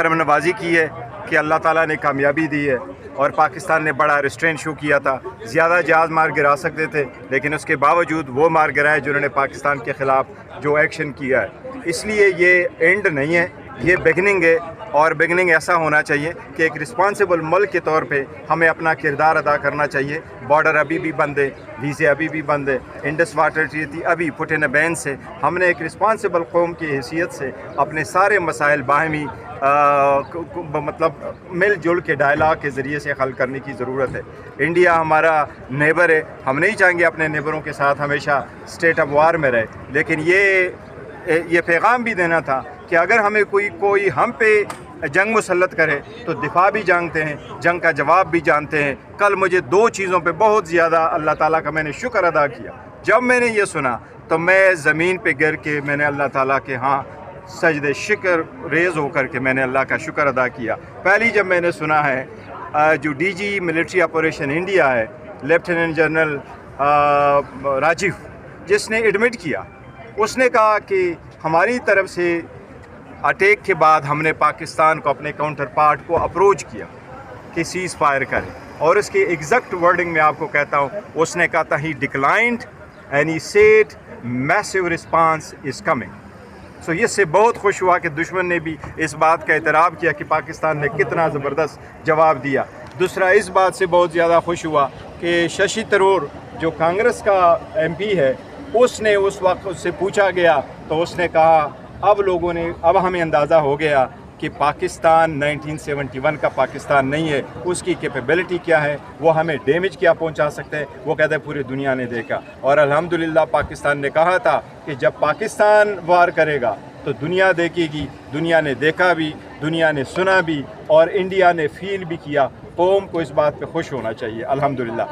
کرم نوازی کی ہے کہ اللہ تعالیٰ نے کامیابی دی ہے، اور پاکستان نے بڑا ریسٹرین شو کیا تھا، زیادہ جہاز مار گرا سکتے تھے، لیکن اس کے باوجود وہ مار گرائے جنہوں نے پاکستان کے خلاف جو ایکشن کیا ہے۔ اس لیے یہ اینڈ نہیں ہے، یہ بگننگ ہے، اور بگننگ ایسا ہونا چاہیے کہ ایک رسپانسبل ملک کے طور پہ ہمیں اپنا کردار ادا کرنا چاہیے۔ بارڈر ابھی بھی بند ہے، ویزے ابھی بھی بند ہے، انڈس واٹر ٹریٹی ابھی پٹ ان بینس ہے۔ ہم نے ایک رسپانسبل قوم کی حیثیت سے اپنے سارے مسائل باہمی مطلب مل جل کے ڈائلاگ کے ذریعے سے حل کرنے کی ضرورت ہے۔ انڈیا ہمارا نیبر ہے، ہم نہیں چاہیں گے اپنے نیبروں کے ساتھ ہمیشہ اسٹیٹ آف وار میں رہے، لیکن یہ پیغام بھی دینا تھا کہ اگر ہمیں کوئی ہم پہ جنگ مسلط کرے تو دفاع بھی جانتے ہیں، جنگ کا جواب بھی جانتے ہیں۔ کل مجھے 2 چیزوں پہ بہت زیادہ اللہ تعالیٰ کا میں نے شکر ادا کیا۔ جب میں نے یہ سنا تو میں زمین پہ گر کے میں نے اللہ تعالیٰ کے ہاں سجدے شکر ریز ہو کر کے میں نے اللہ کا شکر ادا کیا۔ پہلی جب میں نے سنا ہے جو D G military operation India ہے لیفٹیننٹ جنرل راجیو، جس نے ایڈمٹ کیا، اس نے کہا کہ ہماری طرف سے اٹیک کے بعد ہم نے پاکستان کو اپنے کاؤنٹر پارٹ کو اپروچ کیا کہ سیز فائر کرے، اور اس کے ایگزیکٹ ورڈنگ میں آپ کو کہتا ہوں، اس نے کہا تھا he declined and he said massive response is coming. So اس سے بہت خوش ہوا کہ دشمن نے بھی اس بات کا اعتراف کیا کہ پاکستان نے کتنا زبردست جواب دیا۔ دوسرا اس بات سے بہت زیادہ خوش ہوا کہ ششی تھرور جو کانگریس کا ایم پی ہے، اس نے اس وقت اس سے پوچھا گیا تو اس نے کہا اب ہمیں اندازہ ہو گیا کہ پاکستان 1971 کا پاکستان نہیں ہے، اس کی کیپیبلٹی کیا ہے، وہ ہمیں ڈیمیج کیا پہنچا سکتے ہیں، وہ کہتے ہیں پوری دنیا نے دیکھا۔ اور الحمدللہ پاکستان نے کہا تھا کہ جب پاکستان وار کرے گا تو دنیا دیکھے گی، دنیا نے دیکھا بھی، دنیا نے سنا بھی، اور انڈیا نے فیل بھی کیا۔ قوم کو اس بات پہ خوش ہونا چاہیے الحمدللہ۔